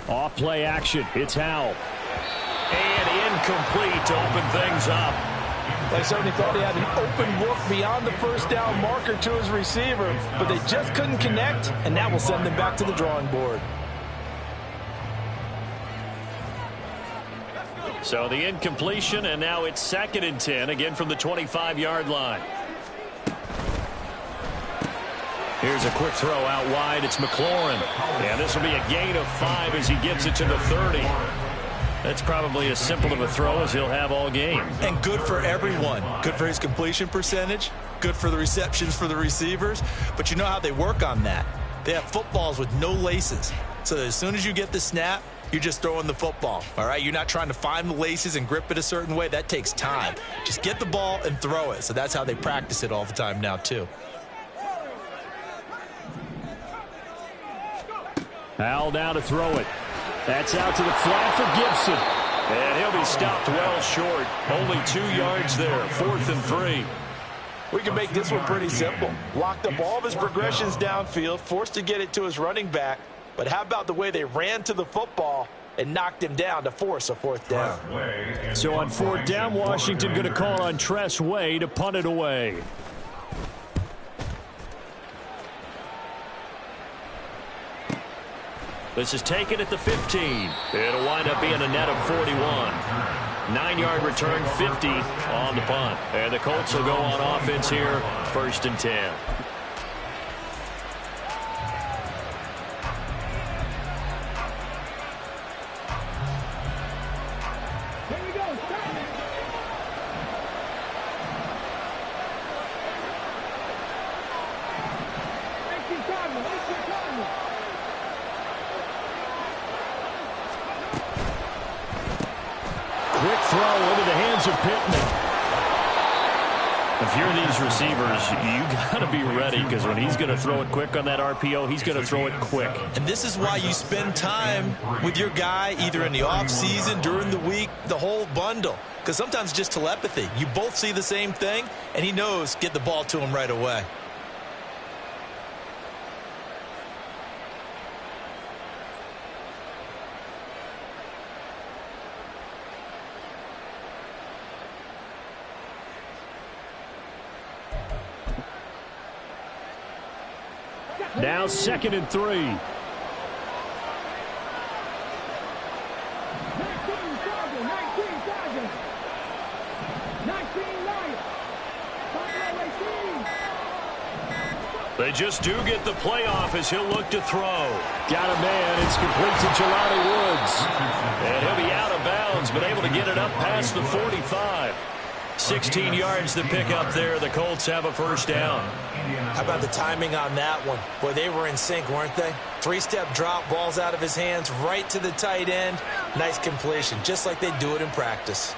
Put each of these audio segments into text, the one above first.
Off play action. It's Howell. And incomplete to open things up. They certainly thought he had an open look beyond the first down marker to his receiver, but they just couldn't connect, and that will send them back to the drawing board. So the incompletion, and now it's 2nd and 10, again from the 25-yard line. Here's a quick throw out wide. It's McLaurin. And this will be a gain of 5 as he gets it to the 30. That's probably as simple of a throw as he'll have all game. And good for everyone. Good for his completion percentage. Good for the receptions for the receivers. But you know how they work on that. They have footballs with no laces. So as soon as you get the snap, you're just throwing the football. All right? You're not trying to find the laces and grip it a certain way. That takes time. Just get the ball and throw it. So that's how they practice it all the time now, too. Howell down to throw it. That's out to the flat for Gibson. And he'll be stopped well short. Only 2 yards there. 4th and 3. We can make this one pretty simple. Locked up all of his progressions downfield, forced to get it to his running back. But how about the way they ran to the football and knocked him down to force a 4th down? So on 4th down, Washington going to call on Tress Way to punt it away. This is taken at the 15. It'll wind up being a net of 41. 9-yard return, 50 on the punt. And the Colts will go on offense here, 1st and 10. Quick throw into the hands of Pittman. If you're these receivers, you got to be ready, because when he's going to throw it quick on that RPO, he's going to throw it quick. And this is why you spend time with your guy either in the offseason, during the week, the whole bundle. Because sometimes it's just telepathy. You both see the same thing, and he knows get the ball to him right away. Now 2nd and 3. They just do get the playoff as he'll look to throw. Got a man. It's complete to Jelani Woods. And he'll be out of bounds, but able to get it up past the 45. 16 yards to pick up there. The Colts have a 1st down. How about the timing on that one? Boy, they were in sync, weren't they? 3-step drop, balls out of his hands, right to the tight end. Nice completion, just like they do it in practice.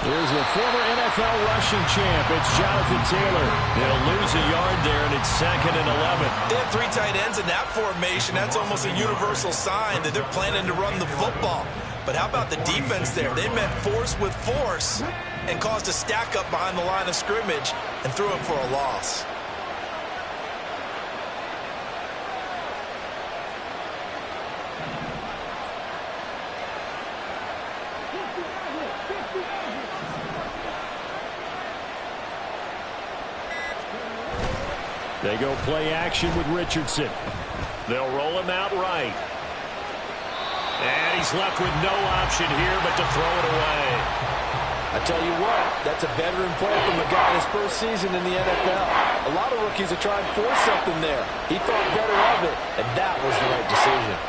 Here's the former NFL rushing champ. It's Jonathan Taylor. They'll lose a yard there, and it's 2nd and 11. They have 3 tight ends in that formation. That's almost a universal sign that they're planning to run the football. But how about the defense there? They met force with force and caused a stack up behind the line of scrimmage and threw him for a loss. They go play action with Richardson. They'll roll him out right. And he's left with no option here but to throw it away. I tell you what, that's a veteran play from a guy in his first season in the NFL. A lot of rookies are trying to force something there. He thought better of it, and that was the right decision.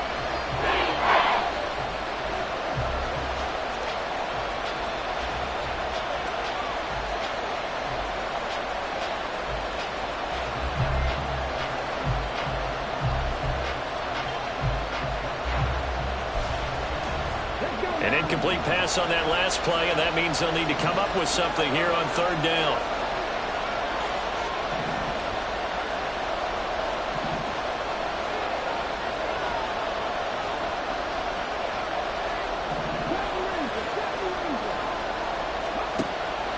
incomplete pass on that last play, and that means they'll need to come up with something here on third down.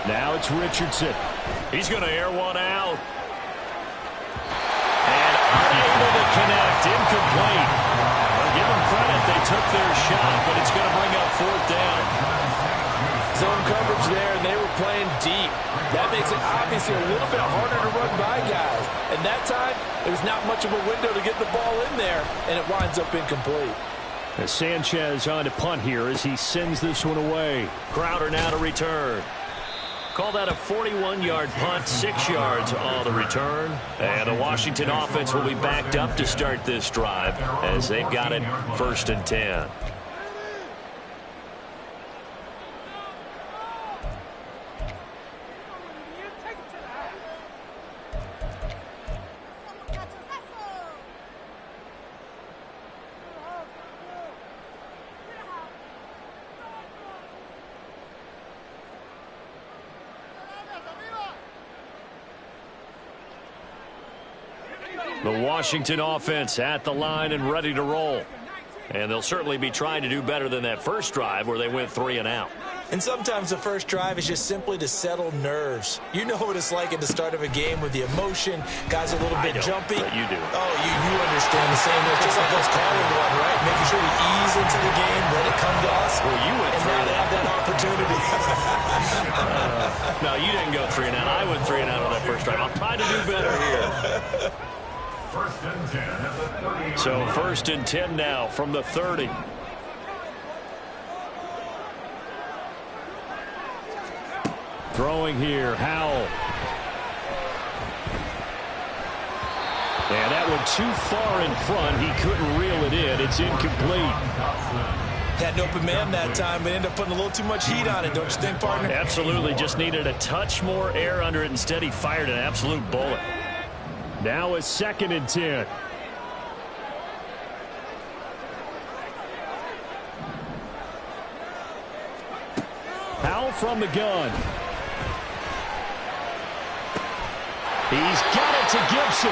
Now it's Richardson. He's going to air one out. And unable to connect. Incomplete. Well, give them credit. They took their shot, but it's going to bring up fourth down. Zone coverage there, and they were playing deep. That makes it obviously a little bit harder to run by guys. And that time, it was not much of a window to get the ball in there, and it winds up incomplete. As Sanchez on to punt here as he sends this one away. Crowder now to return. Call that a 41-yard punt, 6 yards on the return. And the Washington offense will be backed up to start this drive as they've got it 1st and 10. The Washington offense at the line and ready to roll. And they'll certainly be trying to do better than that first drive where they went 3 and out. And sometimes the first drive is just simply to settle nerves. You know what it's like at the start of a game with the emotion. Guys are a little bit jumpy. But you do. Oh, you understand the same way. Just like those calling one, right? Making sure to ease into the game, let it come to us. Well, you went and now they have that opportunity. No, you didn't go 3 and out. I went 3 and out on that first drive. I'll try to do better here. So 1st and 10 now from the 30. Throwing here, Howell. And that one too far in front. He couldn't reel it in. It's incomplete. Had an open man that time, but ended up putting a little too much heat on it, don't you think, partner? Absolutely. Just needed a touch more air under it. Instead, he fired an absolute bullet. Now a 2nd and 10. Howell from the gun. He's got it to Gibson.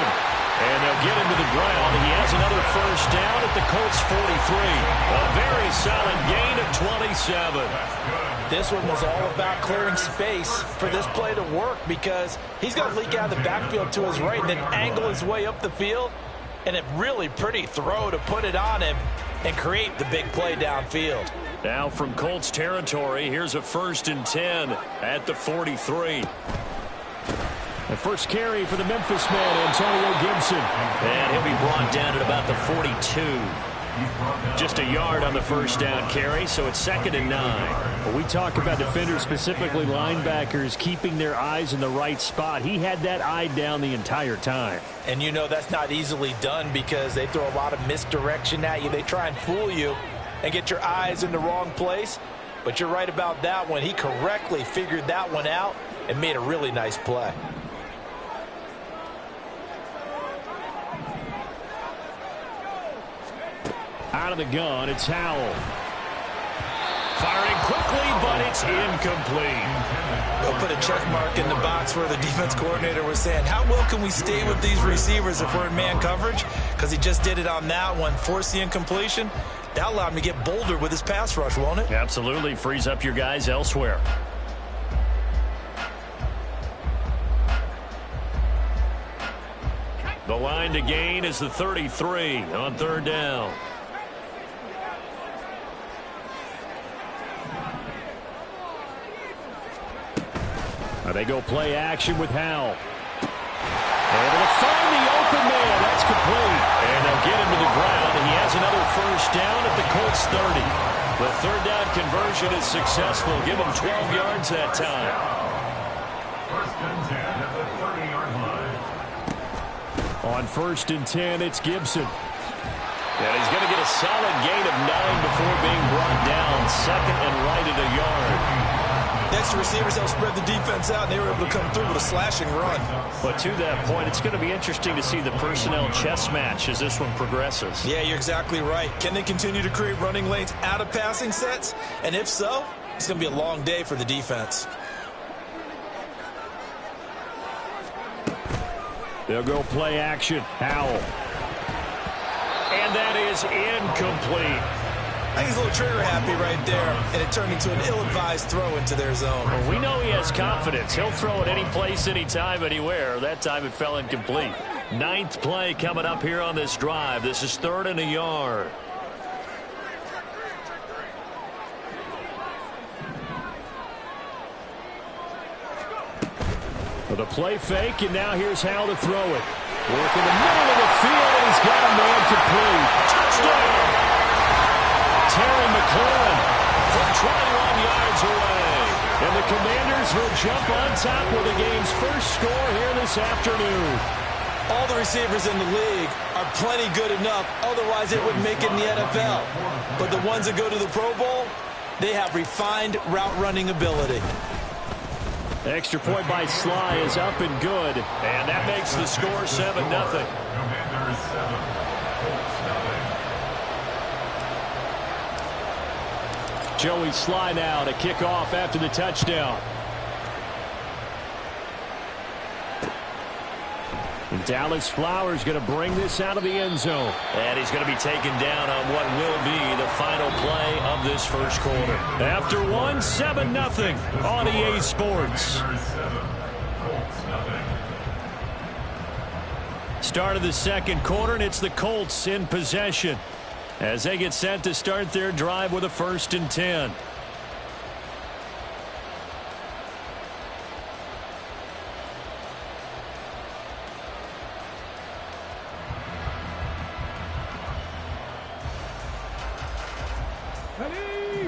And they'll get him to the ground. He has another first down at the Colts 43. A very solid gain of 27. This one was all about clearing space for this play to work because he's got to leak out of the backfield to his right and then angle his way up the field. And a really pretty throw to put it on him and create the big play downfield. Now from Colts territory, here's a 1st and 10 at the 43. The first carry for the Memphis man, Antonio Gibson. And he'll be brought down at about the 42. Just a yard on the first down carry, so it's 2nd and 9. Well, we talk about defenders, specifically linebackers, keeping their eyes in the right spot. He had that eye down the entire time. And you know that's not easily done because they throw a lot of misdirection at you. They try and fool you and get your eyes in the wrong place. But you're right about that one. He correctly figured that one out and made a really nice play. Out of the gun, it's Howell. Firing quickly, but it's incomplete. They'll put a check mark in the box where the defense coordinator was saying, how well can we stay with these receivers if we're in man coverage? Because he just did it on that one, forced the incompletion. That allowed him to get bolder with his pass rush, won't it? Absolutely. Frees up your guys elsewhere. The line to gain is the 33 on 3rd down. They go play action with Howell. Able to find the open man. That's complete. And they'll get him to the ground. And he has another first down at the Colts 30. The 3rd down conversion is successful. Give him 12 yards that time. 1st and 10 at the 30-yard line. On 1st and 10, it's Gibson. And he's going to get a solid gain of 9 before being brought down. 2nd and right at a yard. The Against the receivers, they'll spread the defense out, and they were able to come through with a slashing run. But to that point, it's going to be interesting to see the personnel chess match as this one progresses. Yeah, you're exactly right. Can they continue to create running lanes out of passing sets? And if so, it's going to be a long day for the defense. They'll go play action. Howell. And that is incomplete. I think he's a little trigger happy right there, and it turned into an ill-advised throw into their zone. Well, we know he has confidence. He'll throw it any place, anytime, anywhere. That time it fell incomplete. 9th play coming up here on this drive. This is 3rd and a yard. With a play fake, and now here's Howell to throw it. Work in the middle of the field, and he's got a man complete. Touchdown! Terry McLaurin from 21 yards away. And the Commanders will jump on top with the game's first score here this afternoon. All the receivers in the league are plenty good enough, otherwise they wouldn't make it in the NFL. But the ones that go to the Pro Bowl, they have refined route running ability. Extra point by Sly is up and good. And that makes the score 7-0. Commanders 7, Colts nothing. Joey Sly now to kick off after the touchdown. And Dallas Flowers going to bring this out of the end zone. And he's going to be taken down on what will be the final play of this first quarter. After 7-0 on EA Sports. Commanders 7, Colts nothing. Start of the second quarter, and it's the Colts in possession as they get set to start their drive with a 1st and 10.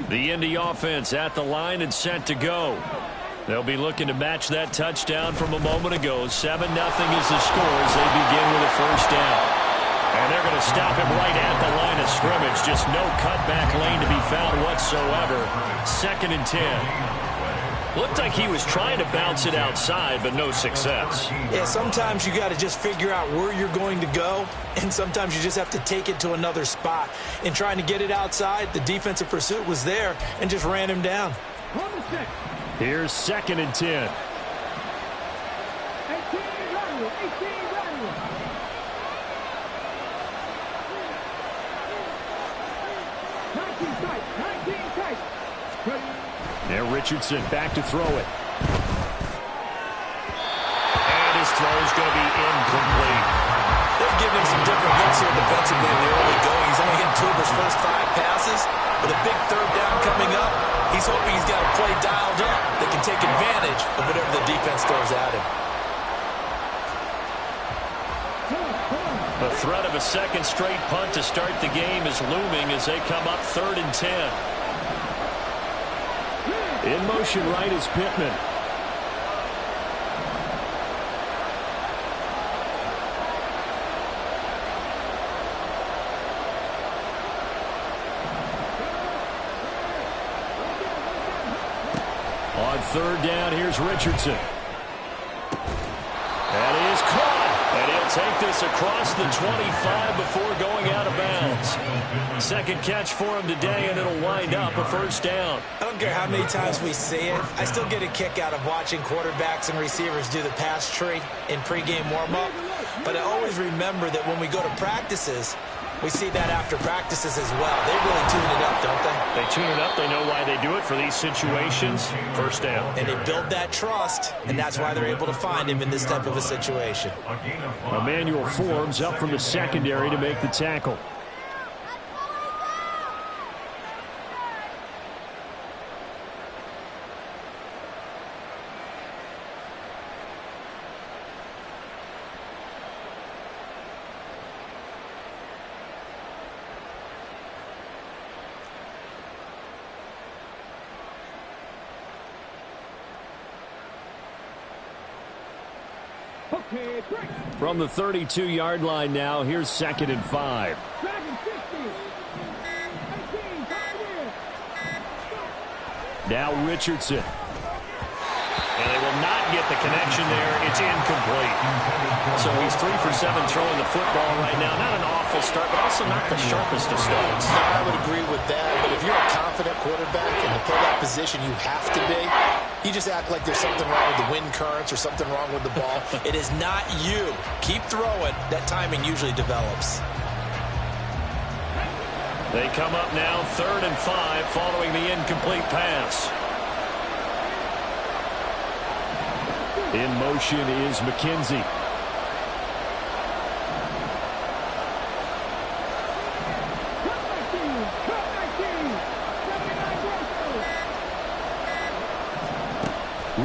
The Indy offense at the line and set to go. They'll be looking to match that touchdown from a moment ago. 7-0 is the score as they begin with a 1st down. And they're going to stop him right at the line of scrimmage. Just no cutback lane to be found whatsoever. 2nd and 10. Looked like he was trying to bounce it outside, but no success. Yeah, sometimes you got to just figure out where you're going to go, and sometimes you just have to take it to another spot. In trying to get it outside, the defensive pursuit was there and just ran him down. Here's 2nd and 10. Now Richardson back to throw it. And his throw is going to be incomplete. They've given him some different looks here defensively in the early going. He's only hit 2 of his first 5 passes. With a big 3rd down coming up, he's hoping he's got a play dialed up that can take advantage of whatever the defense throws at him. The threat of a 2nd straight punt to start the game is looming as they come up 3rd and 10. In motion right is Pittman. On 3rd down, here's Richardson. And he is caught. And he'll take this across the 25 before going out of bounds. 2nd catch for him today, and it'll wind up a 1st down. I don't care how many times we see it. I still get a kick out of watching quarterbacks and receivers do the pass tree in pregame warm-up. But I always remember that when we go to practices, we see that after practices as well. They really tune it up, don't they? They tune it up. They know why they do it for these situations. 1st down. And they build that trust, and that's why they're able to find him in this type of a situation. Emmanuel Forbes up from the secondary to make the tackle. From the 32-yard line now, here's 2nd and 5. Now Richardson. And they will not get the connection there. It's incomplete. So he's 3 for 7 throwing the football right now. Not an awful start, but also not the sharpest of starts. No, I would agree with that. But if you're a confident quarterback and to play that position you have to be, you just act like there's something wrong with the wind currents or something wrong with the ball. It is not you. Keep throwing. That timing usually develops. They come up now 3rd and 5 following the incomplete pass. In motion is McKenzie.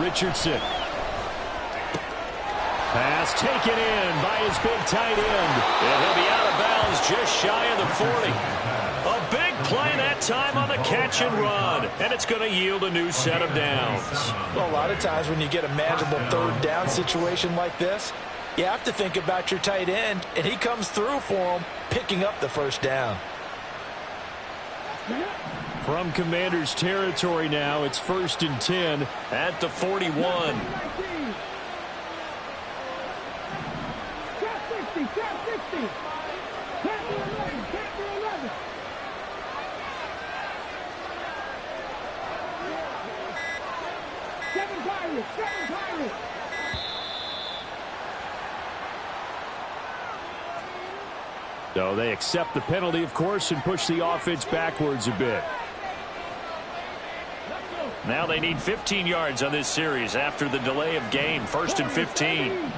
Richardson. Pass taken in by his big tight end. And he'll be out of bounds just shy of the 40. A big play that time on the catch and run. And it's going to yield a new set of downs. Well, a lot of times when you get a manageable 3rd down situation like this, you have to think about your tight end, and he comes through for him, picking up the 1st down. From Commanders territory now, it's 1st and 10 at the 41. So they accept the penalty, of course, and push the offense backwards a bit. Now they need 15 yards on this series after the delay of game. 1st and 15.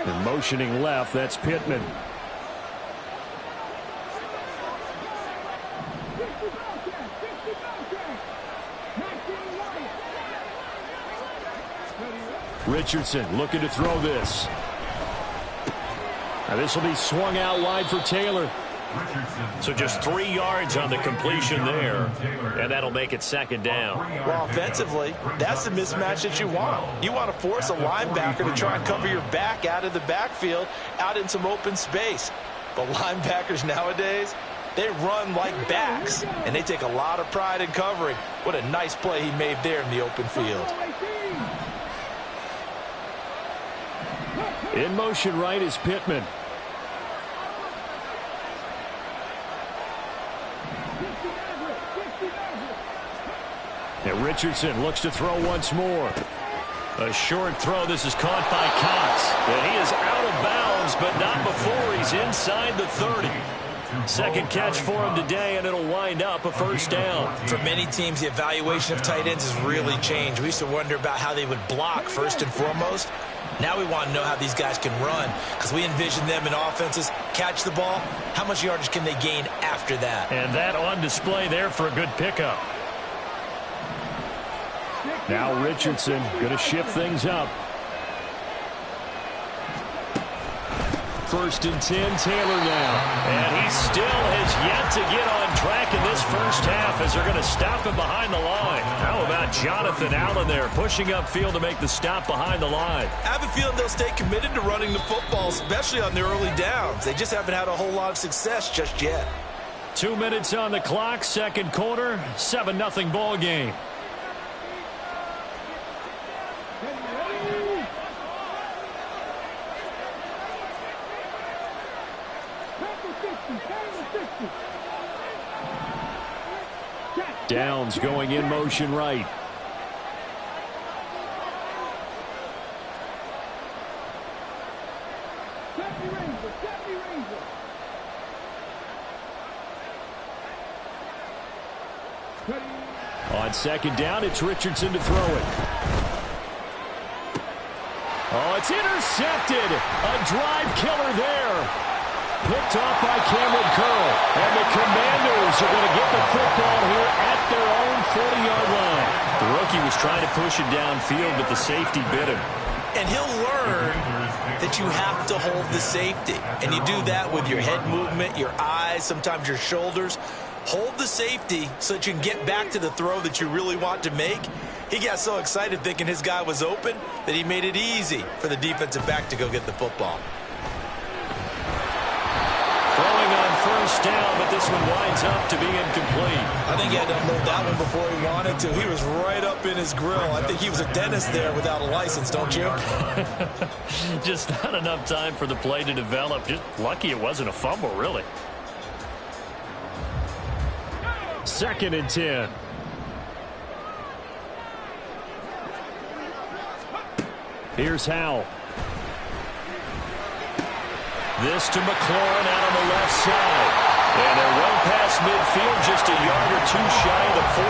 They're motioning left. That's Pittman. Richardson looking to throw this. Now this will be swung out wide for Taylor. So just 3 yards on the completion there. And that'll make it 2nd down. Well, offensively, that's the mismatch that you want. You want to force a linebacker to try and cover your back out of the backfield, out in some open space. But linebackers nowadays, they run like backs, and they take a lot of pride in covering. What a nice play he made there in the open field. In motion right is Pittman. And Richardson looks to throw once more. A short throw. This is caught by Cox. And he is out of bounds, but not before he's inside the 30. 2nd catch for him today, and it'll wind up a 1st down. For many teams, the evaluation of tight ends has really changed. We used to wonder about how they would block first and foremost. Now we want to know how these guys can run, because we envision them in offenses catch the ball. How much yardage can they gain after that? And that on display there for a good pickup. Now Richardson going to shift things up. 1st and 10, Taylor now. And he still has yet to get on track in this 1st half as they're going to stop him behind the line. How about Jonathan Allen there pushing upfield to make the stop behind the line? I have a feeling they'll stay committed to running the football, especially on their early downs. They just haven't had a whole lot of success just yet. 2 minutes on the clock, 2nd quarter, 7-0 ball game. Downs going in motion right. On 2nd down, it's Richardson to throw it. Oh, it's intercepted. A drive killer there. Picked off by Cameron Curl. And the Commanders are going to get the football here at their own 40-yard line. The rookie was trying to push it downfield, but the safety bit him. And he'll learn that you have to hold the safety. And you do that with your head movement, your eyes, sometimes your shoulders. Hold the safety so that you can get back to the throw that you really want to make. He got so excited thinking his guy was open that he made it easy for the defensive back to go get the football. Throwing on 1st first down, but this one winds up to be incomplete. I think he had to unload that one before he wanted to. He was right up in his grill. I think he was a dentist there without a license, don't you? Just not enough time for the play to develop. Just lucky it wasn't a fumble, really. 2nd and 10. Here's Howell. This to McLaurin out on the left side. And they're well past midfield, just a yard or two shy of the 40.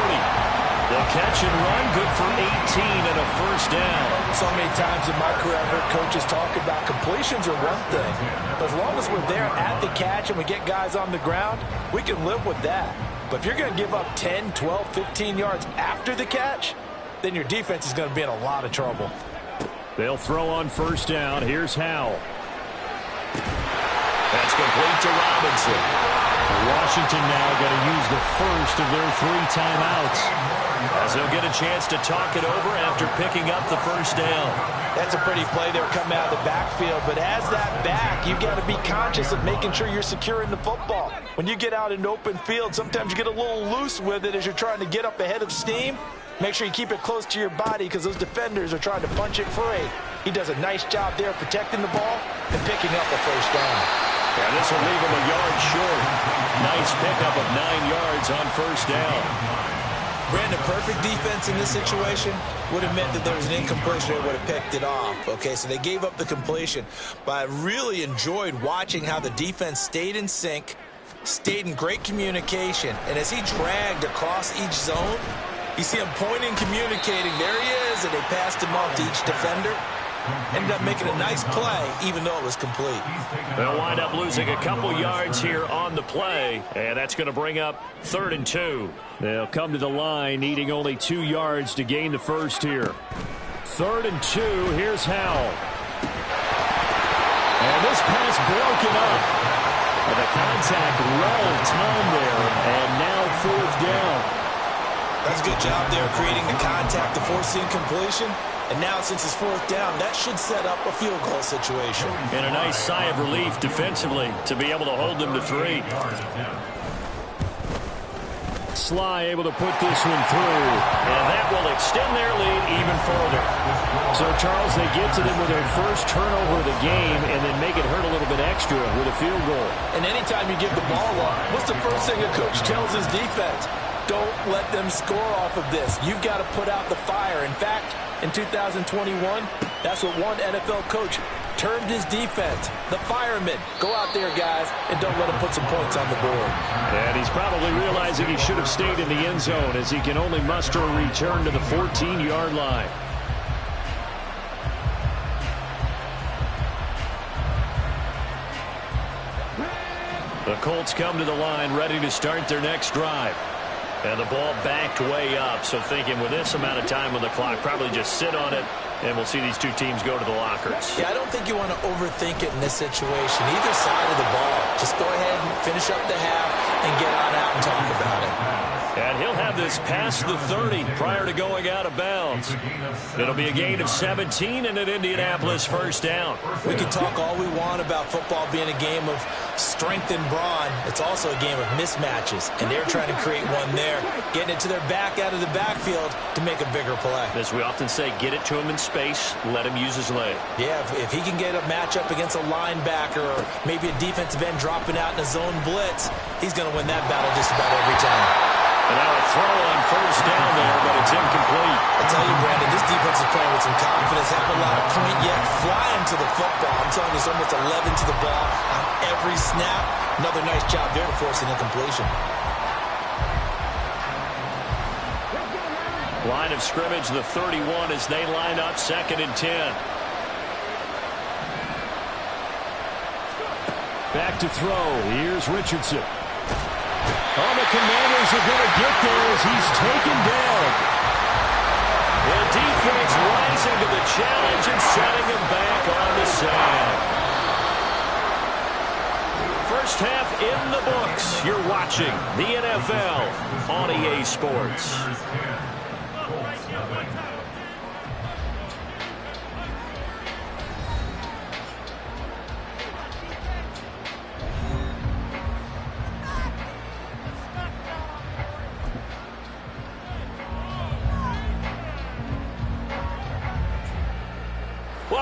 The catch and run, good for 18 and a first down. So many times in my career I've heard coaches talk about completions are one thing. But as long as we're there at the catch and we get guys on the ground, we can live with that. But if you're going to give up 10, 12, 15 yards after the catch, then your defense is going to be in a lot of trouble. They'll throw on first down. Here's Howell. That's complete to Robinson. Washington now going to use the first of their 3 timeouts, as they'll get a chance to talk it over after picking up the first down. That's a pretty play there coming out of the backfield, but as that back, you've got to be conscious of making sure you're securing the football. When you get out in open field, sometimes you get a little loose with it as you're trying to get up ahead of steam. Make sure you keep it close to your body because those defenders are trying to punch it free. He does a nice job there protecting the ball and picking up a first down. Yeah, this will leave him a yard short. Nice pickup of 9 yards on first down. Brandon, perfect defense in this situation would have meant that there was an incompletion. They would have picked it off. Okay, so they gave up the completion. But I really enjoyed watching how the defense stayed in sync, stayed in great communication. And as he dragged across each zone, you see him pointing, communicating. There he is, and they passed him off to each defender. Ended up making a nice play, even though it was complete. They'll wind up losing a couple yards here on the play, and that's going to bring up 3rd and 2. They'll come to the line, needing only 2 yards to gain the first here. 3rd and 2, here's Howell. And this pass broken up. And the contact well timed there, and now 4th down. That's a good job there creating the contact to force the incompletion. And now, since it's 4th down, that should set up a field goal situation. And a nice sigh of relief defensively to be able to hold them to 3. Sly able to put this one through, and that will extend their lead even further. So, Charles, they get to them with their first turnover of the game and then make it hurt a little bit extra with a field goal. And anytime you give the ball up, what's the first thing a coach tells his defense? Don't let them score off of this. You've got to put out the fire. In fact, in 2021, that's what one NFL coach termed his defense. The firemen. Go out there, guys, and don't let them put some points on the board. And he's probably realizing he should have stayed in the end zone as he can only muster a return to the 14-yard line. The Colts come to the line ready to start their next drive. And the ball backed way up, so thinking with this amount of time on the clock, probably just sit on it, and we'll see these two teams go to the lockers. Yeah, I don't think you want to overthink it in this situation. Either side of the ball. Just go ahead and finish up the half and get on out and talk about it. And he'll have this past the 30 prior to going out of bounds. It'll be a gain of 17 and an Indianapolis first down. We can talk all we want about football being a game of strength and brawn. It's also a game of mismatches, and they're trying to create one there, getting it to their back out of the backfield to make a bigger play. As we often say, get it to him in space, let him use his leg. Yeah, if he can get a matchup against a linebacker or maybe a defensive end dropping out in a zone blitz, he's going to win that battle just about every time. And now a throw on first down there, but it's incomplete. I tell you, Brandon, this defense is playing with some confidence. Have a lot of point yet, flying to the football. I'm telling you, it's almost 11 to the ball on every snap. Another nice job there to force an incompletion. Line of scrimmage, the 31, as they line up 2nd and 10. Back to throw. Here's Richardson. Oh, the Commanders are going to get there as he's taken down. The defense rising to the challenge and setting him back on the sand. First half in the books. You're watching the NFL on EA Sports.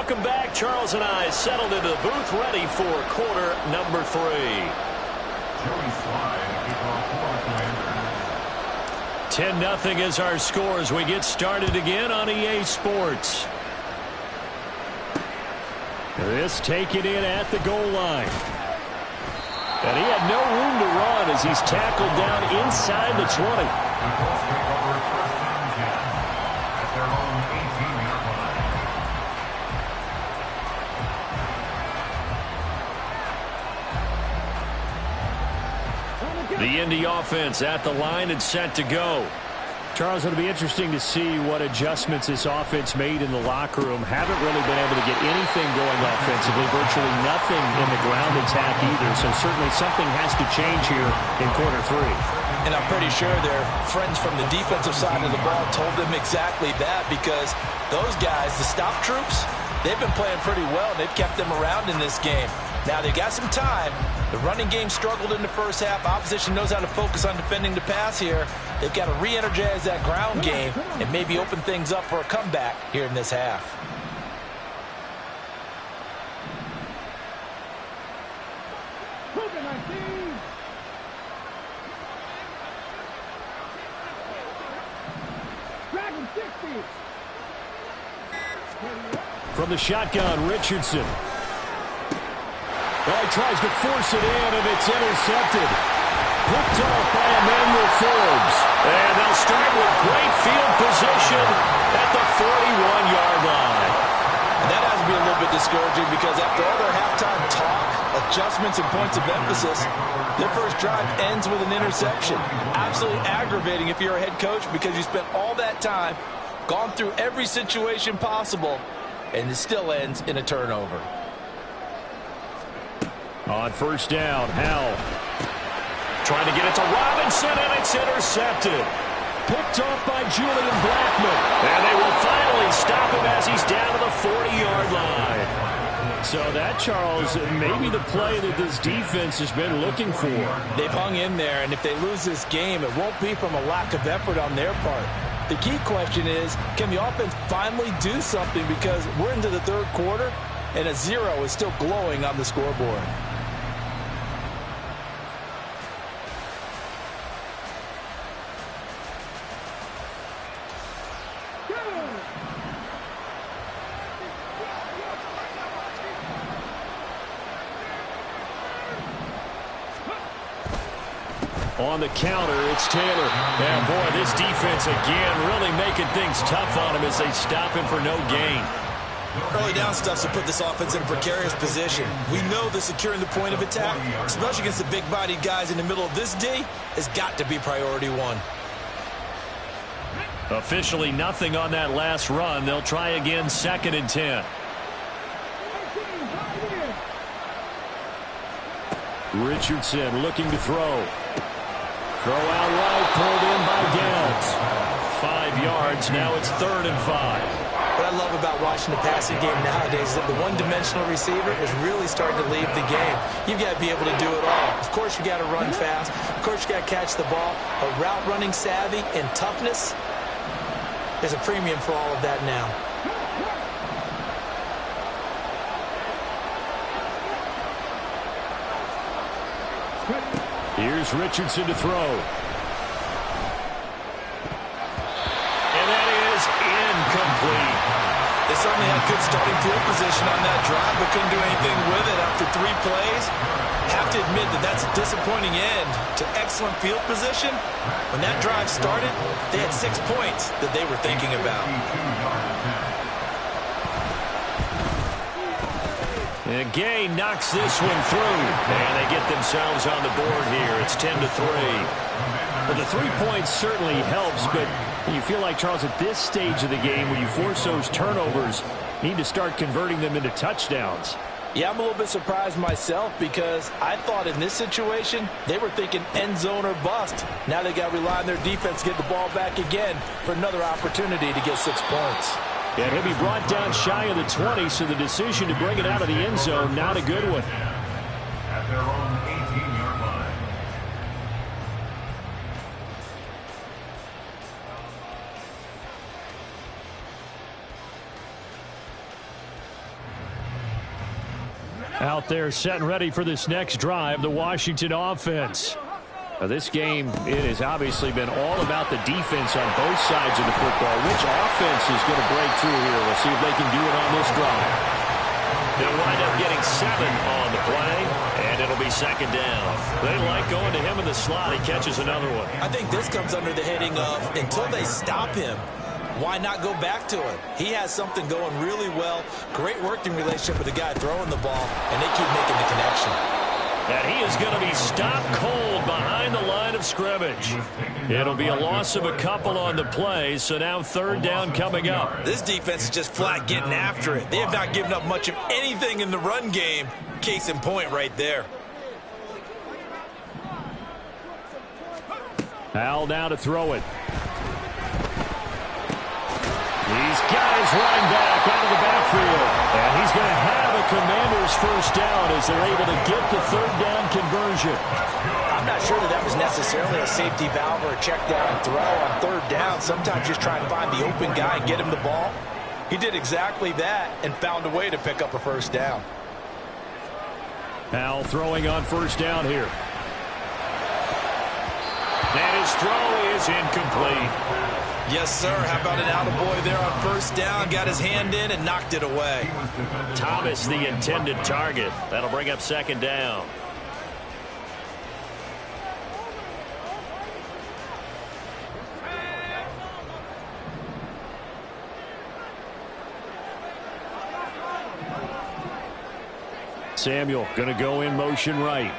Welcome back. Charles and I settled into the booth ready for quarter number 3. Joey Slide, kickoff for 10-0 is our score as we get started again on EA Sports. This taken in at the goal line. And he had no room to run as he's tackled down inside the 20. The Colts take over first and 10 at their own 18-yard line. The Indy offense at the line and set to go. Charles, it'll be interesting to see what adjustments this offense made in the locker room. Haven't really been able to get anything going offensively, virtually nothing in the ground attack either. So certainly something has to change here in quarter 3. And I'm pretty sure their friends from the defensive side of the ball told them exactly that, because those guys, the stop troops, they've been playing pretty well. They've kept them around in this game. Now, they got some time. The running game struggled in the first half. Opposition knows how to focus on defending the pass here. They've got to re-energize that ground game and maybe open things up for a comeback here in this half. From the shotgun, Richardson. Well, he tries to force it in, and it's intercepted. Picked off by Emmanuel Forbes. And they'll start with great field position at the 41-yard line. And that has to be a little bit discouraging, because after all their halftime talk, adjustments, and points of emphasis, their first drive ends with an interception. Absolutely aggravating if you're a head coach, because you spent all that time, gone through every situation possible, and it still ends in a turnover. On first down, Howell trying to get it to Robinson, and it's intercepted. Picked off by Julian Blackman. And they will finally stop him as he's down to the 40-yard line. So that, Charles, may be the play that this defense has been looking for. They've hung in there, and if they lose this game, it won't be from a lack of effort on their part. The key question is, can the offense finally do something, because we're into the third quarter, and a 0 is still glowing on the scoreboard. On the counter, it's Taylor. And boy, this defense again really making things tough on him as they stop him for no gain. Early down stuff to put this offense in a precarious position. We know that securing the point of attack, especially against the big-bodied guys in the middle of this D, has got to be priority 1. Officially nothing on that last run. They'll try again, 2nd and 10. Richardson looking to throw. Throw out right, pulled in by Downs. 5 yards, now it's 3rd and 5. What I love about watching the passing game nowadays is that the one-dimensional receiver is really starting to leave the game. You've got to be able to do it all. Of course, you got to run fast. Of course, you got to catch the ball. But route running savvy and toughness, there's a premium for all of that now. Here's Richardson to throw. And that is incomplete. They certainly had good starting field position on that drive, but couldn't do anything with it after 3 plays. Have to admit that that's a disappointing end to excellent field position. When that drive started, they had 6 points that they were thinking about. And Gay knocks this one through. And they get themselves on the board here. It's 10-3. Well, the 3 points certainly helps, but you feel like, Charles, at this stage of the game, when you force those turnovers, you need to start converting them into touchdowns. Yeah, I'm a little bit surprised myself, because I thought in this situation, they were thinking end zone or bust. Now they got to rely on their defense to get the ball back again for another opportunity to get 6 points. And he'll be brought down shy of the 20, so the decision to bring it out of the end zone, not a good one. At their own 18-yard line. Out there setting ready for this next drive, the Washington offense. Now this game, it has obviously been all about the defense on both sides of the football. Which offense is going to break through here? We'll see if they can do it on this drive. They'll wind up getting 7 on the play, and it'll be second down. They like going to him in the slot. He catches another one. I think this comes under the heading of until they stop him, why not go back to it? He has something going really well. Great working relationship with the guy throwing the ball, and they keep making the connection. And he is going to be stopped cold behind the line of scrimmage. It'll be a loss of a couple on the play, so now third down coming up. This defense is just flat getting after it. They have not given up much of anything in the run game. Case in point right there. Al now to throw it. He's got his running back out of the backfield. And he's going to have a Commander's first down as they're able to get the third down conversion. I'm not sure that was necessarily a safety valve or a check down throw on third down. Sometimes just try and find the open guy and get him the ball. He did exactly that and found a way to pick up a first down. Al throwing on first down here. And his throw is incomplete. Yes, sir. How about an attaboy there on first down? Got his hand in and knocked it away. Thomas, the intended target. That'll bring up second down. Samuel going to go in motion right.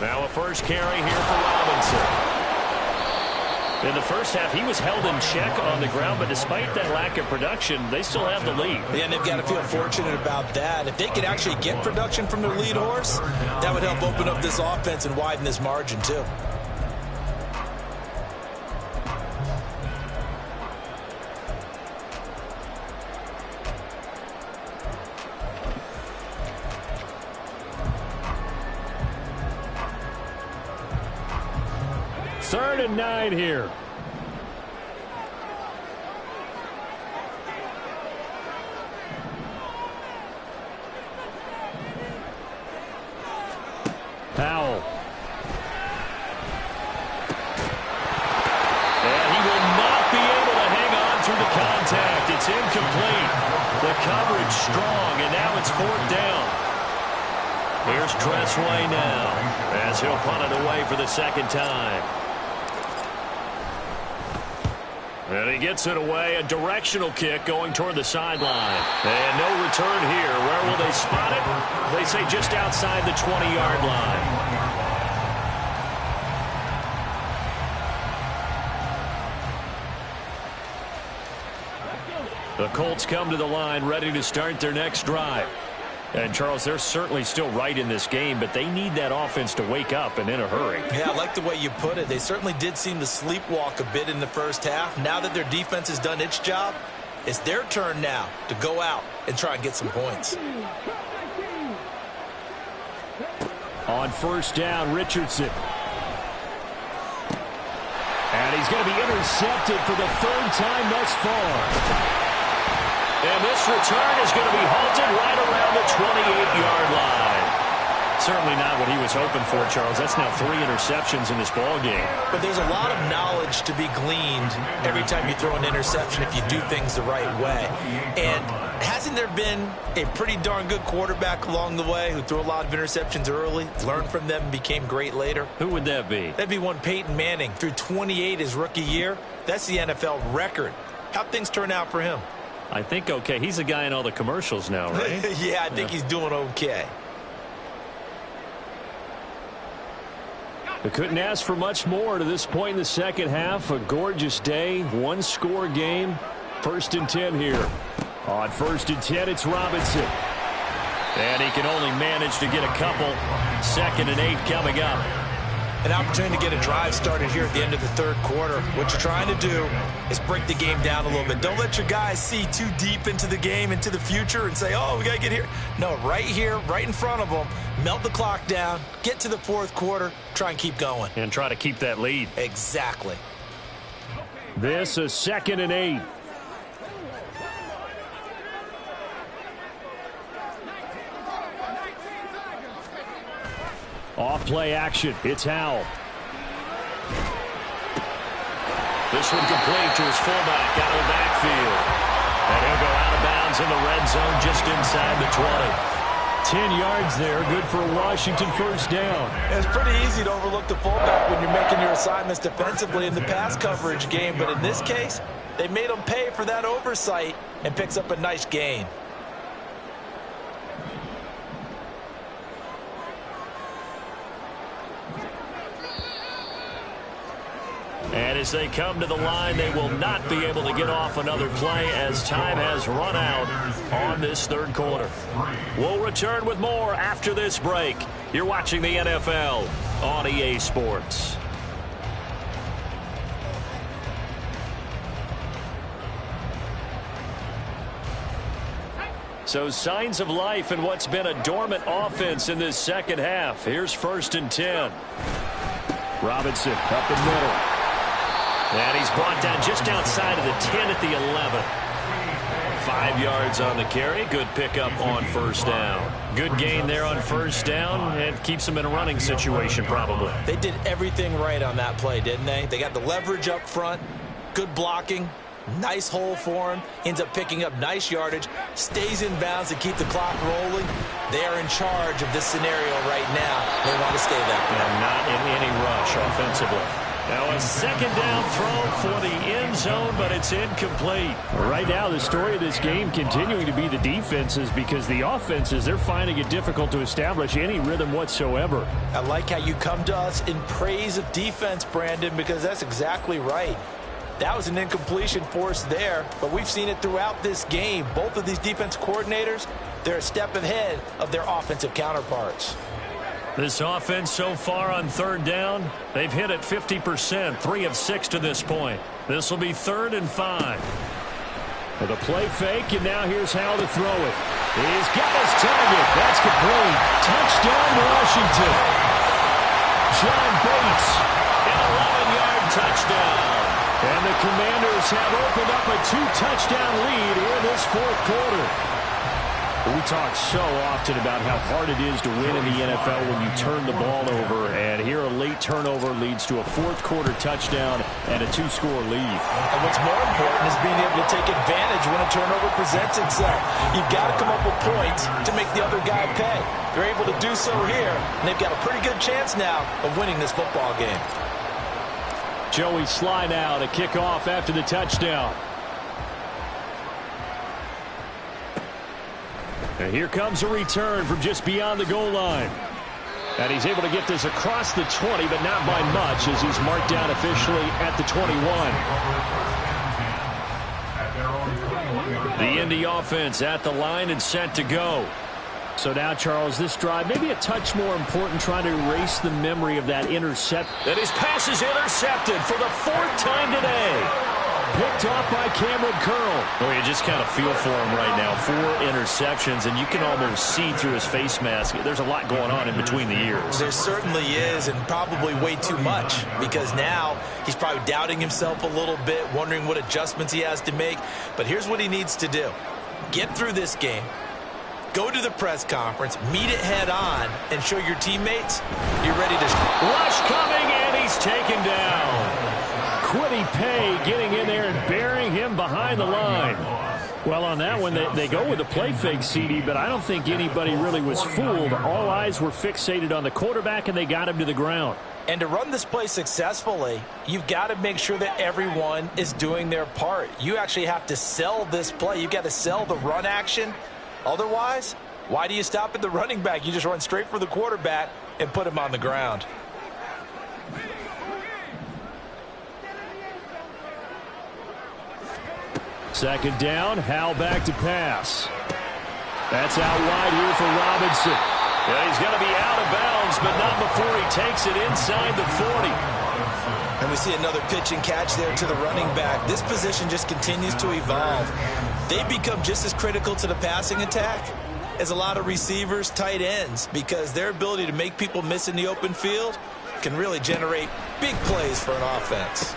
Now a first carry here for Robinson. In the first half, he was held in check on the ground, but despite that lack of production, they still have the lead. Yeah, and they've got to feel fortunate about that. If they could actually get production from their lead horse, that would help open up this offense and widen this margin too. Third and 9 here. Powell. And he will not be able to hang on through the contact. It's incomplete. The coverage strong, and now it's fourth down. Here's Tressway now as he'll punt it away for the second time. And he gets it away, a directional kick going toward the sideline. And no return here. Where will they spot it? They say just outside the 20-yard line. The Colts come to the line ready to start their next drive. And, Charles, they're certainly still right in this game, but they need that offense to wake up and in a hurry. Yeah, I like the way you put it. They certainly did seem to sleepwalk a bit in the first half. Now that their defense has done its job, it's their turn now to go out and try and get some points. On first down, Richardson. And he's going to be intercepted for the third time thus far. And this return is going to be halted right around the 28-yard line. Certainly not what he was hoping for, Charles. That's now 3 interceptions in this ball game. But there's a lot of knowledge to be gleaned every time you throw an interception if you do things the right way. And hasn't there been a pretty darn good quarterback along the way who threw a lot of interceptions early, learned from them, and became great later? Who would that be? That'd be one Peyton Manning. Threw 28 his rookie year. That's the NFL record. How'd things turn out for him? I think okay. He's a guy in all the commercials now, right? Yeah, I think he's doing okay. They couldn't ask for much more to this point in the second half. A gorgeous day, one-score game. 1st and 10 here. On 1st and 10, it's Robinson. And he can only manage to get a couple. 2nd and 8 coming up. An opportunity to get a drive started here at the end of the third quarter. What you're trying to do is break the game down a little bit. Don't let your guys see too deep into the game, into the future, and say, oh, we got to get here. No, right here, right in front of them, melt the clock down, get to the fourth quarter, try and keep going. And try to keep that lead. Exactly. This is 2nd and 8. Off play action. It's Howell. This one complete to his fullback out of the backfield. And he'll go out of bounds in the red zone just inside the 20. 10 yards there. Good for a Washington first down. It's pretty easy to overlook the fullback when you're making your assignments defensively in the pass coverage game. But in this case, they made him pay for that oversight and picks up a nice gain. And as they come to the line, they will not be able to get off another play as time has run out on this third quarter. We'll return with more after this break. You're watching the NFL on EA Sports. So signs of life in what's been a dormant offense in this second half. Here's 1st and 10. Robinson up the middle. And he's brought down just outside of the 10 at the 11. 5 yards on the carry. Good pickup on first down. Good gain there on first down and keeps them in a running situation probably. They did everything right on that play, didn't they? They got the leverage up front, good blocking, nice hole for him, ends up picking up nice yardage, stays in bounds to keep the clock rolling. They are in charge of this scenario right now. They want to stay that way. And not in any rush offensively. Now a second down throw for the end zone, but it's incomplete. Right now, the story of this game continuing to be the defenses because the offenses, they're finding it difficult to establish any rhythm whatsoever. I like how you come to us in praise of defense, Brandon, because that's exactly right. That was an incompletion forced there, but we've seen it throughout this game. Both of these defense coordinators, they're a step ahead of their offensive counterparts. This offense so far on third down, they've hit it 50%, 3 of 6 to this point. This will be 3rd and 5. With a play fake, and now here's how to throw it. He's got his target. That's complete. Touchdown, Washington. John Bates, an 11-yard touchdown. And the Commanders have opened up a 2-touchdown lead here in this 4th quarter. We talk so often about how hard it is to win in the NFL when you turn the ball over, and here a late turnover leads to a 4th quarter touchdown and a 2-score lead. And what's more important is being able to take advantage when a turnover presents itself. You've got to come up with points to make the other guy pay. They're able to do so here, and they've got a pretty good chance now of winning this football game. Joey Sly now to kick off after the touchdown. And here comes a return from just beyond the goal line. And he's able to get this across the 20, but not by much as he's marked down officially at the 21. The Indy offense at the line and set to go. So now, Charles, this drive maybe a touch more important, trying to erase the memory of that intercept. And his pass is intercepted for the 4th time today. Picked off by Cameron Curl. Oh, you just kind of feel for him right now. 4 interceptions, and you can almost see through his face mask. There's a lot going on in between the ears. There certainly is, and probably way too much, because now he's probably doubting himself a little bit, wondering what adjustments he has to make. But here's what he needs to do. Get through this game. Go to the press conference, meet it head on, and show your teammates you're ready to... Rush coming, and he's taken down. Quiddy Pay getting in there and burying him behind the line. Well, on that one, they go with a play fake, CD, but I don't think anybody really was fooled. All eyes were fixated on the quarterback, and they got him to the ground. And to run this play successfully, you've got to make sure that everyone is doing their part. You actually have to sell this play. You've got to sell the run action. Otherwise, why do you stop at the running back? You just run straight for the quarterback and put him on the ground. Second down, Howell back to pass. That's out wide here for Robinson. Yeah, he's going to be out of bounds, but not before he takes it inside the 40. And we see another pitch and catch there to the running back. This position just continues to evolve. They become just as critical to the passing attack as a lot of receivers, tight ends, because their ability to make people miss in the open field can really generate big plays for an offense.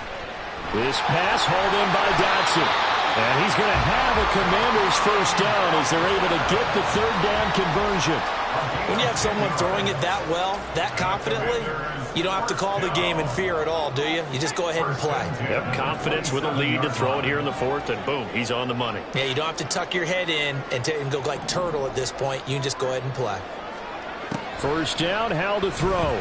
This pass hauled in by Dotson. And he's going to have a Commanders first down as they're able to get the third down conversion. When you have someone throwing it that well, that confidently, you don't have to call the game in fear at all, do you? You just go ahead and play. Yep, confidence with a lead to throw it here in the fourth, and boom, he's on the money. Yeah, you don't have to tuck your head in and go like turtle at this point. You can just go ahead and play. First down, Howell to throw.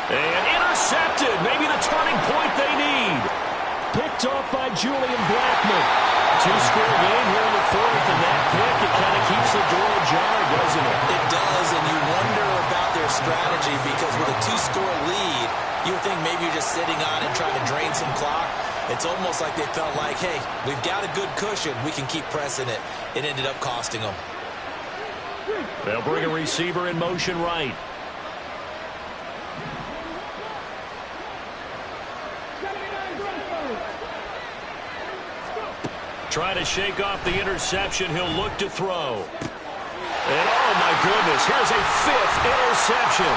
And intercepted. Maybe the turning point they need. Picked off by Julian Blackman. Two-score game here in the fourth, and that pick, it kind of keeps the door ajar, doesn't it? It does, and you wonder about their strategy because with a two-score lead, you would think maybe you're just sitting on and trying to drain some clock. It's almost like they felt like, hey, we've got a good cushion. We can keep pressing it. It ended up costing them. They'll bring a receiver in motion right. Trying to shake off the interception. He'll look to throw. And oh, my goodness, here's a fifth interception.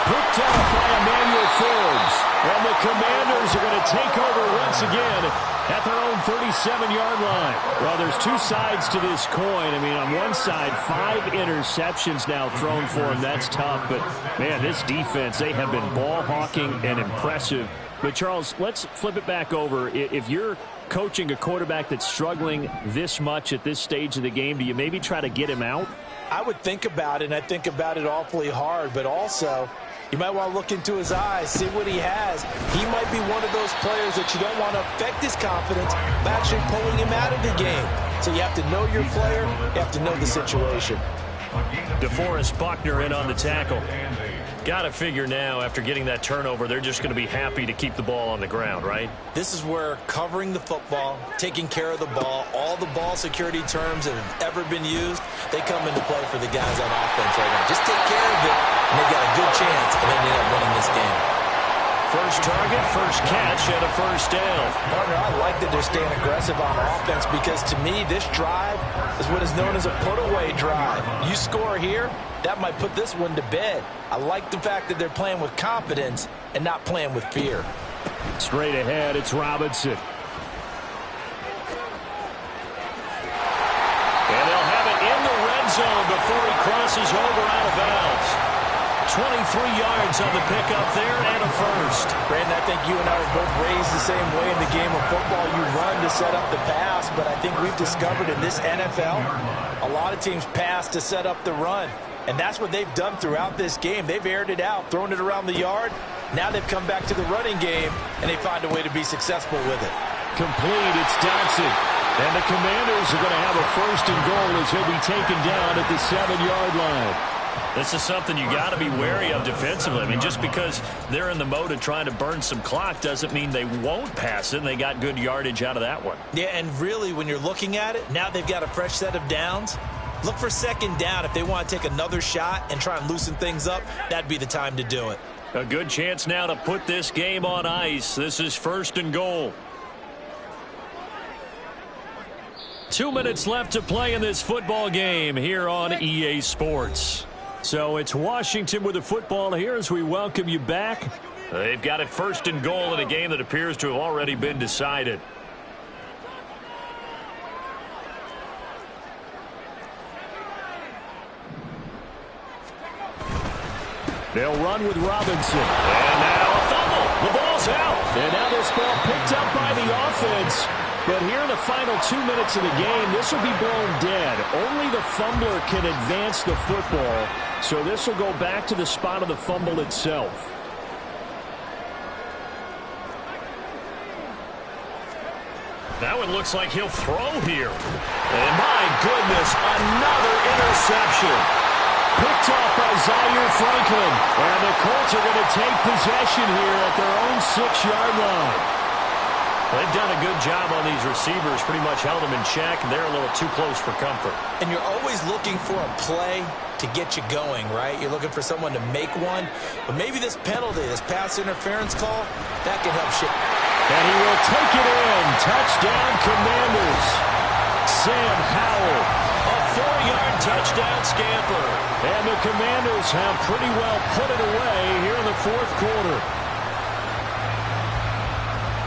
Picked up by Emmanuel Forbes. And the Commanders are going to take over once again at their own 37-yard line. Well, there's two sides to this coin. I mean, on one side, 5 interceptions now thrown for him. That's tough. But, man, this defense, they have been ball hawking and impressive. But, Charles, let's flip it back over. If you're coaching a quarterback that's struggling this much at this stage of the game, do you maybe try to get him out? I would think about it, and I think about it awfully hard, but also you might want to look into his eyes, see what he has. He might be one of those players that you don't want to affect his confidence by actually pulling him out of the game. So you have to know your player, you have to know the situation. DeForest Buckner in on the tackle. Got to figure now, after getting that turnover, they're just going to be happy to keep the ball on the ground, right? This is where covering the football, taking care of the ball, all the ball security terms that have ever been used, they come into play for the guys on offense right now. Just take care of it, and they've got a good chance, and they end up winning this game. First target, first catch, and a first down. Partner, I like that they're staying aggressive on offense because, to me, this drive is what is known as a put-away drive. You score here, that might put this one to bed. I like the fact that they're playing with confidence and not playing with fear. Straight ahead, it's Robinson. And they'll have it in the red zone before he crosses over out of bounds. 23 yards on the pickup there and a first. Brandon, I think you and I were both raised the same way in the game of football. You run to set up the pass, but I think we've discovered in this NFL, a lot of teams pass to set up the run. And that's what they've done throughout this game. They've aired it out, thrown it around the yard. Now they've come back to the running game, and they find a way to be successful with it. Complete, it's Dotson. And the Commanders are going to have a first and goal as he'll be taken down at the 7-yard line. This is something you got to be wary of defensively. I mean, just because they're in the mode of trying to burn some clock doesn't mean they won't pass it, and they got good yardage out of that one. Yeah, and really, when you're looking at it, now they've got a fresh set of downs. Look for second down. If they want to take another shot and try and loosen things up, that'd be the time to do it. A good chance now to put this game on ice. This is first and goal. 2 minutes left to play in this football game here on EA Sports. So it's Washington with the football here as we welcome you back. They've got it first and goal in a game that appears to have already been decided. They'll run with Robinson. And now a fumble. The ball's out. And now this ball picked up by the offense. But here in the final 2 minutes of the game, this will be blown dead. Only the fumbler can advance the football. So this will go back to the spot of the fumble itself. Now it looks like he'll throw here. And my goodness, another interception. Picked off by Zaire Franklin. And the Colts are going to take possession here at their own 6-yard line. They've done a good job on these receivers, pretty much held them in check, and they're a little too close for comfort. And you're always looking for a play to get you going, right? You're looking for someone to make one. But maybe this penalty, this pass interference call, that can help shit. And he will take it in. Touchdown, Commanders. Sam Howell, a 4-yard touchdown scamper. And the Commanders have pretty well put it away here in the fourth quarter.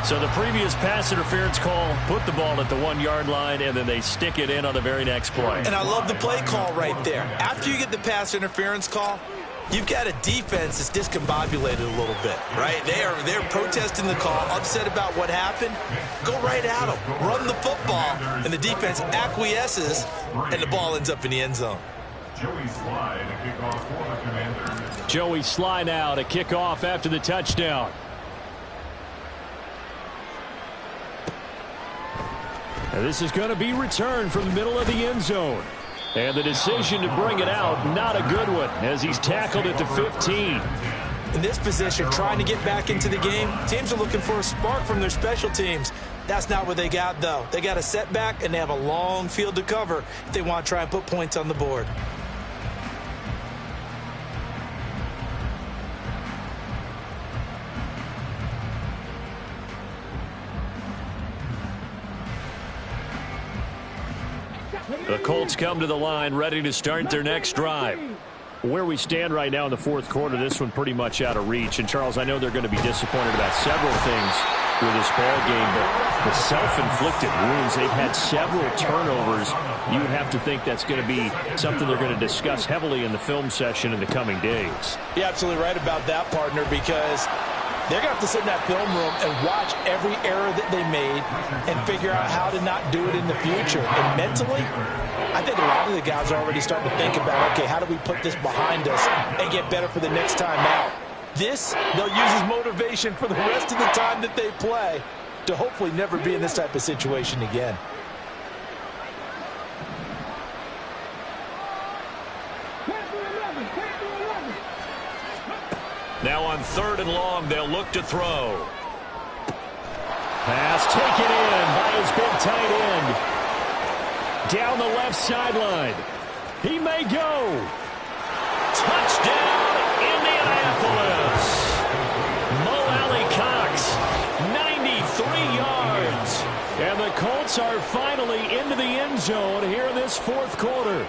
So the previous pass interference call put the ball at the 1-yard line, and then they stick it in on the very next play. And I love the play call right there. After you get the pass interference call, you've got a defense that's discombobulated a little bit, right? They're protesting the call, upset about what happened. Go right at them. Run the football, and the defense acquiesces, and the ball ends up in the end zone. Joey Slye to kick off for the Commanders. Joey Slye now to kick off after the touchdown. And this is going to be returned from the middle of the end zone. And the decision to bring it out, not a good one, as he's tackled at the 15. In this position, trying to get back into the game, teams are looking for a spark from their special teams. That's not what they got, though. They got a setback, and they have a long field to cover if they want to try and put points on the board. The Colts come to the line, ready to start their next drive. Where we stand right now in the fourth quarter, this one pretty much out of reach. And, Charles, I know they're going to be disappointed about several things with this ball game, but the self-inflicted wounds, they've had several turnovers. You would have to think that's going to be something they're going to discuss heavily in the film session in the coming days. You're absolutely right about that, partner, because they're going to have to sit in that film room and watch every error that they made and figure out how to not do it in the future. And mentally, I think a lot of the guys are already starting to think about, okay, how do we put this behind us and get better for the next time out? This, they'll use as motivation for the rest of the time that they play to hopefully never be in this type of situation again. Now on 3rd and long, they'll look to throw. Pass taken in by his big tight end. Down the left sideline. He may go. Touchdown, Indianapolis. Mo Alley-Cox, 93 yards. And the Colts are finally into the end zone here in this fourth quarter.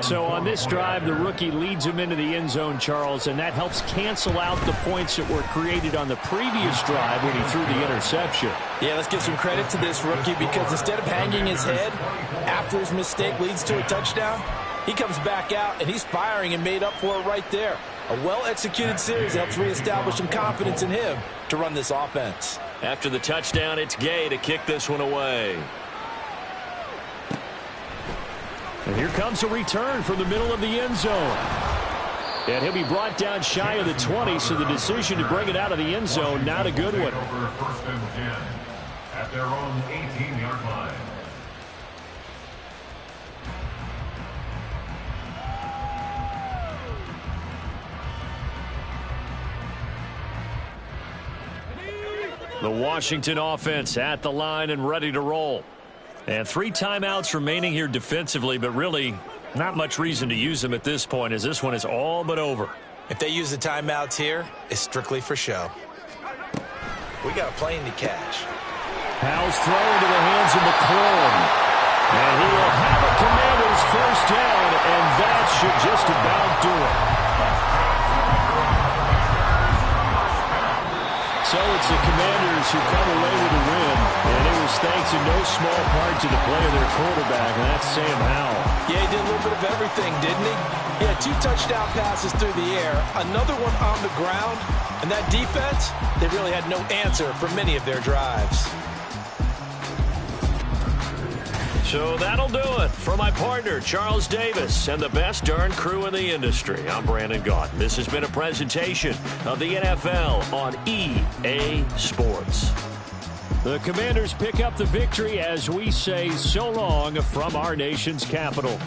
So on this drive, the rookie leads him into the end zone, Charles, and that helps cancel out the points that were created on the previous drive when he threw the interception. Yeah, let's give some credit to this rookie, because instead of hanging his head after his mistake leads to a touchdown, he comes back out and he's firing and made up for it right there. A well-executed series helps reestablish some confidence in him to run this offense. After the touchdown, it's Gay to kick this one away. And here comes a return from the middle of the end zone. And he'll be brought down shy of the 20, so the decision to bring it out of the end zone, not a good one. First and 10 at their own 18-yard line. The Washington offense at the line and ready to roll. And 3 timeouts remaining here defensively, but really not much reason to use them at this point, as this one is all but over. If they use the timeouts here, it's strictly for show. We got a plane to catch. Howell's thrown into the hands of McClellan. And he will have a Commanders first down, and that should just about do it. So it's the Commanders who come away with a win, and it was thanks in no small part to the play of their quarterback, and that's Sam Howell. Yeah, he did a little bit of everything, didn't he? He had 2 touchdown passes through the air, another one on the ground, and that defense, they really had no answer for many of their drives. So that'll do it for my partner, Charles Davis, and the best darn crew in the industry. I'm Brandon Gaunt. This has been a presentation of the NFL on EA Sports. The Commanders pick up the victory as we say so long from our nation's capital.